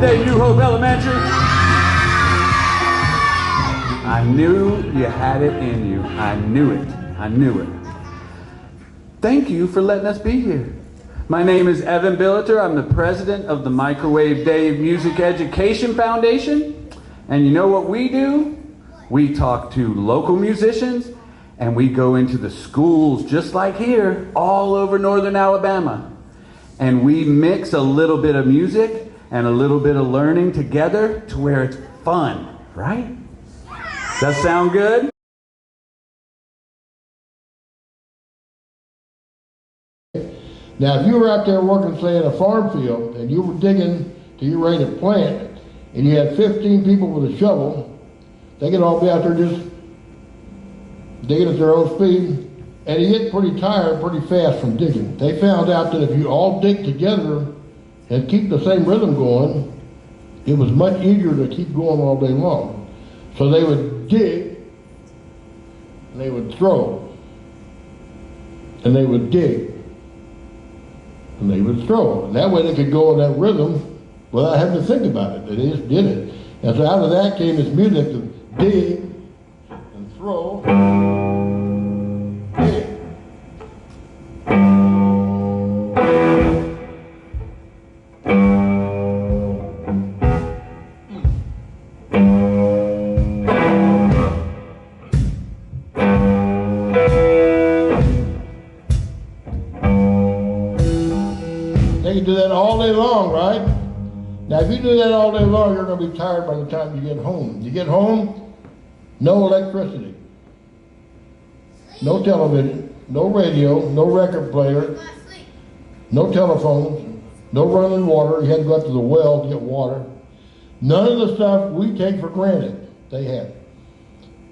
today, New Hope Elementary. I knew you had it in you. I knew it. I knew it. Thank you for letting us be here. My name is Evan Billiter. I'm the president of the Microwave Day Music Education Foundation. And you know what we do? We talk to local musicians and we go into the schools just like here, all over northern Alabama. And we mix a little bit of music and a little bit of learning together to where it's fun, right? Does that sound good? Now, if you were out there working, say, in a farm field, and you were digging till you ready to plant, and you had 15 people with a shovel, they could all be out there just digging at their own speed, and you get pretty tired pretty fast from digging. They found out that if you all dig together and keep the same rhythm going, it was much easier to keep going all day long. So they would dig, and they would throw, and they would dig, and they would throw. And that way they could go in that rhythm without having to think about it. They just did it. And so out of that came this music of dig and throw, dig. They can do that all day long, right? Now, if you do that all day long, you're going to be tired by the time you get home. You get home, no electricity, no television, no radio, no record player, no telephones, no running water. You had to go up to the well to get water. None of the stuff we take for granted, they had.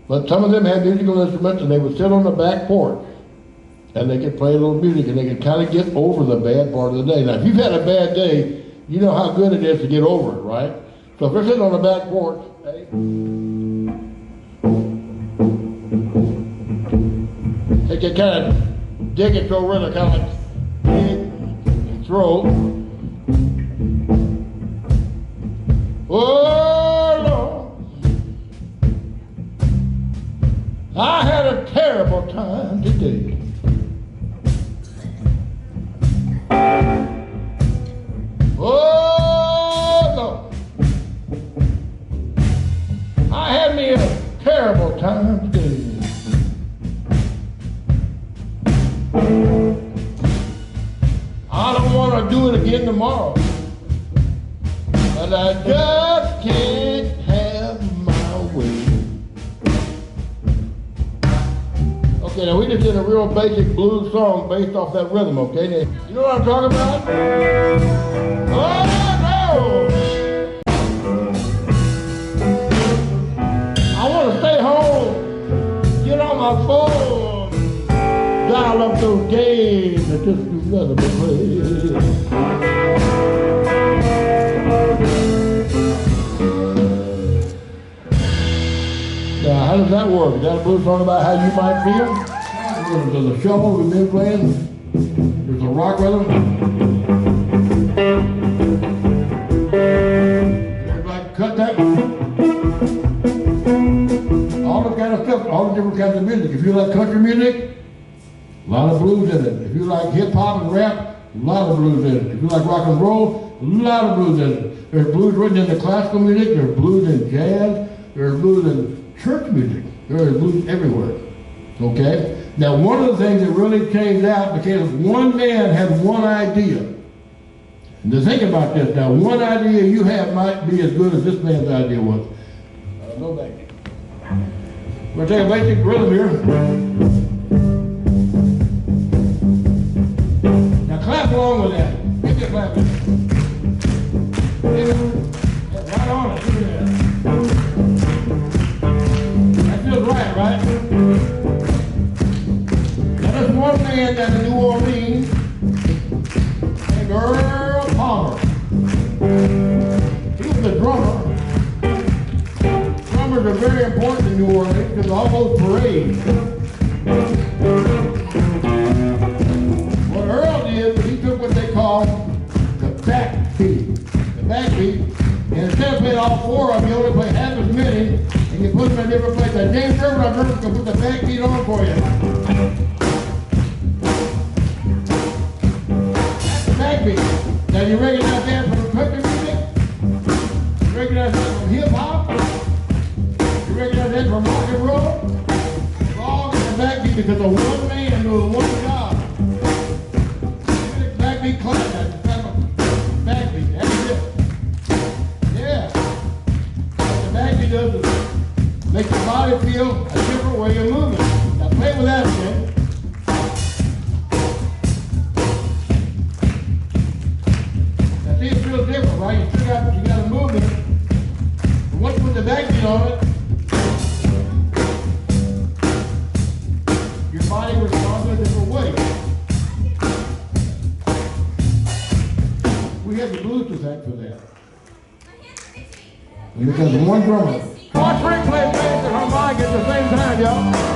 But some of them had musical instruments, and they would sit on the back porch, and they could play a little music, and they could kind of get over the bad part of the day. Now, if you've had a bad day, you know how good it is to get over it, right? So if they're sitting on the back porch, hey, they can kind of dig and throw rhythm, kind of like dig and throw. Oh, Lord, I had a terrible time today. Oh, no. I had me a terrible time today. I don't want to do it again tomorrow, but I just can't have my way. Okay, now we just did a real basic blues song based off that rhythm, okay? Now, you know what I'm talking about? Oh, no! I want to stay home, get on my phone, dial up those games that just do nothing but play. Now, how does that work? Is that a blues song about how you might feel? There's a shovel we've been playing. There's a rock rhythm. Everybody cut that. All the kind of stuff, all the different kinds of music. If you like country music, a lot of blues in it. If you like hip hop and rap, a lot of blues in it. If you like rock and roll, a lot of blues in it. There's blues written in the classical music, there's blues in jazz, there's blues in church music. There's blues everywhere. Okay? Now, one of the things that really changed out because one man had one idea. And to think about this now, one idea you have might be as good as this man's idea was. Go back. We're going to take a basic rhythm here. Now, clap along with that. Get your clap in. Yeah, right on it. Look at that. That feels right, right? There's one man down in New Orleans named Earl Palmer. He was a drummer. Drummers are very important in New Orleans because all those parades. What Earl did was he took what they call the backbeat. The backbeat instead of playing all four of them, you only play half as many, and you put them in a different place. That James Irvin, can put the backbeat on for you. That's the backbeat. Now you recognize that from country music? You recognize that from hip hop? You recognize that from rock and roll? It's all in the backbeat because of one man doing one job. Backbeat class, that's kind of backbeat. That's it. Yeah. What the backbeat does is make your body feel a different way you're moving. Now play with that again. Now see, it's real different, right? You got to move it. But once you put the backbeat on it, your body responds in a different way. We have the Bluetooth act for that. And because of one drummer. Watch Rick play bass and harmonica at the same time, y'all.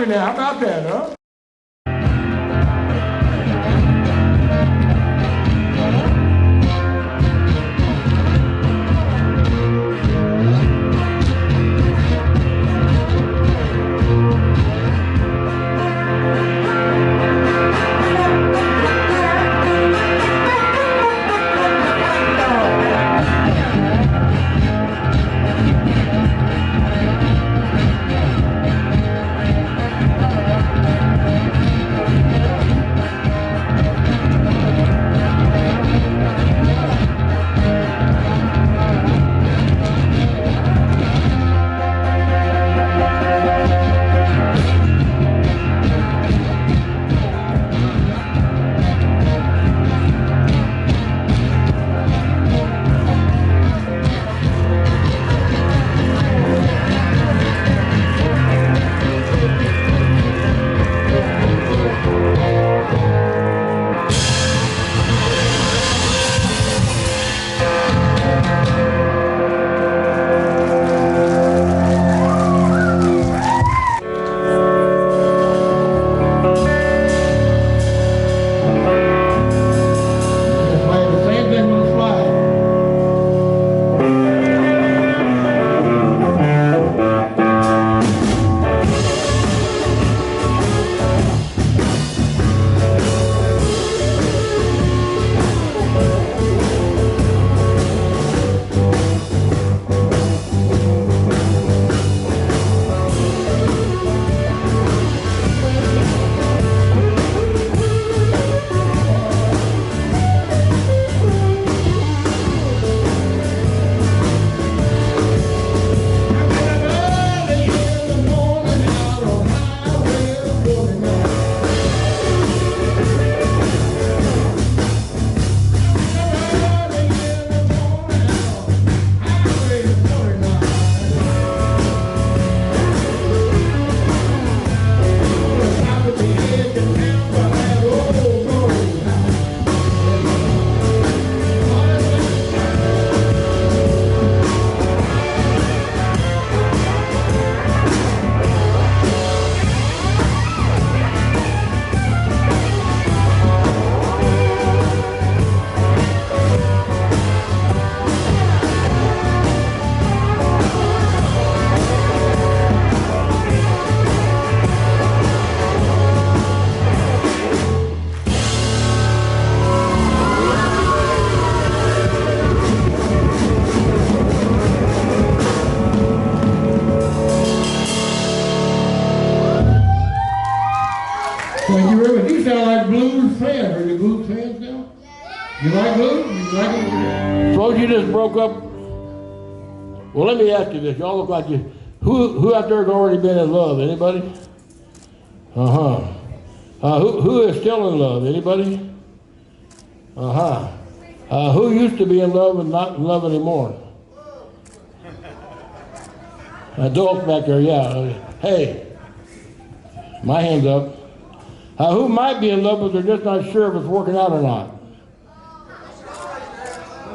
Now, how about that, huh? You like blue? You like it? Suppose you just broke up. Well, let me ask you this. Y'all look like you. Who out there has already been in love? Anybody? Uh-huh. Who is still in love? Anybody? Uh-huh. Who used to be in love and not in love anymore? Adults back there, yeah. Hey, my hand's up. Who might be in love, but they're just not sure if it's working out or not?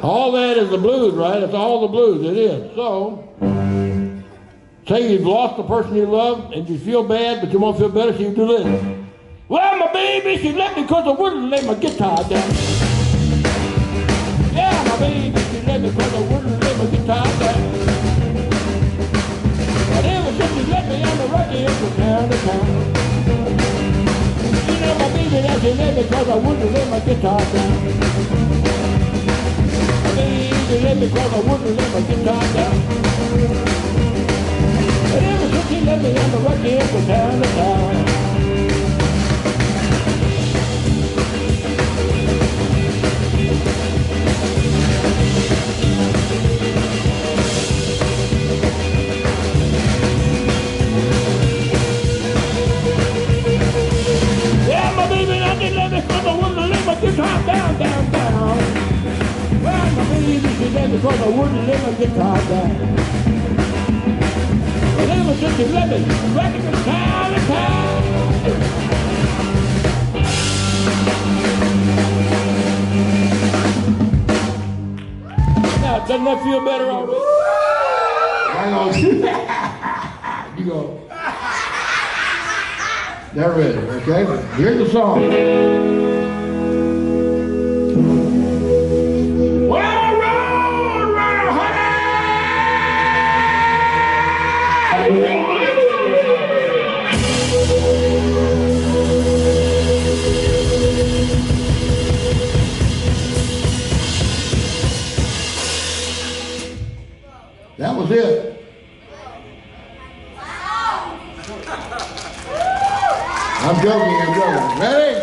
All that is the blues, right? It's all the blues. It is. So, say you've lost the person you love and you feel bad, but you won't feel better, so you do this. Well, my baby, she left me because I wouldn't lay my guitar down. Yeah, my baby, she left me because I wouldn't lay my guitar down. But ever since she left me, I'm a rocking from town to town. You know, my baby, that she left me because I wouldn't lay my guitar down. Baby, left me because I wouldn't lay my guitar down. But ever since she left me, I'm a rocking from town to town. Guitar down, down, down. Well, my baby, she left me because I wouldn't lay my guitar down. But ever since she left me, rocking from town to town. Now, doesn't that feel better already? Hang on. You go. There it is, okay? Here's the song. That was it. I'm joking. Ready?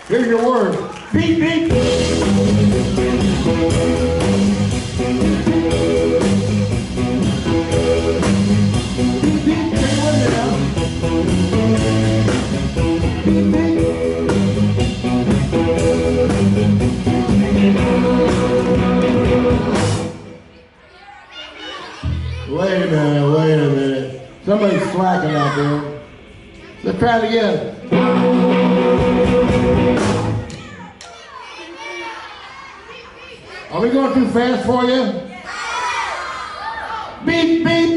Here's your word. Beep, beep. Wait a minute. Somebody's slacking out there. Let's try it again. Are we going too fast for you? Beep, beep.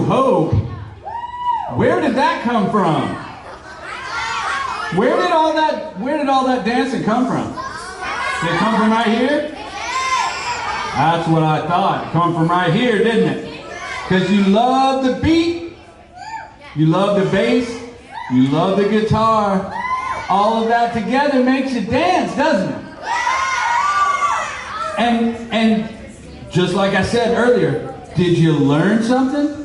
New Hope? Where did that come from? Where did all that dancing come from? Did it come from right here? That's what I thought. It come from right here, didn't it? Because you love the beat, you love the bass, you love the guitar. All of that together makes you dance, doesn't it? And just like I said earlier, did you learn something?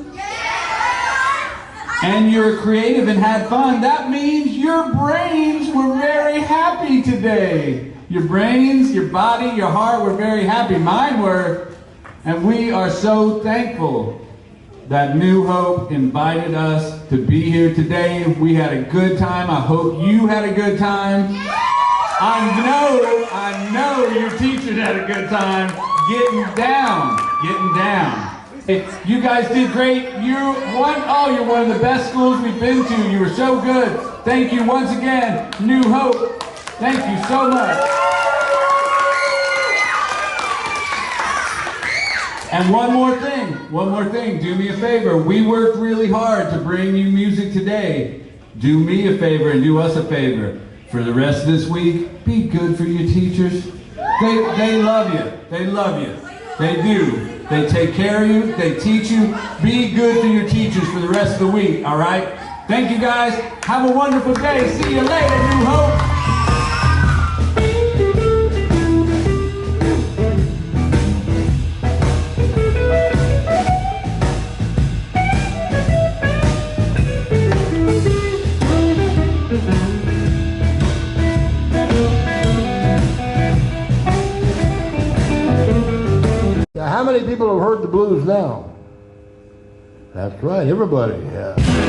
And you're creative and had fun. That means your brains were very happy today. Your brains, your body, your heart were very happy. Mine were. And we are so thankful that New Hope invited us to be here today. We had a good time. I hope you had a good time. I know your teachers had a good time getting down. You guys did great. You're one of the best schools we've been to. You were so good. Thank you once again, New Hope. Thank you so much. And one more thing, do me a favor. We worked really hard to bring you music today. Do me a favor and do us a favor. For the rest of this week, be good for your teachers. They love you. They love you. They do. They take care of you. They teach you. Be good to your teachers for the rest of the week, all right? Thank you, guys. Have a wonderful day. See you later, New Hope. Now, how many people have heard the blues now? That's right, everybody has.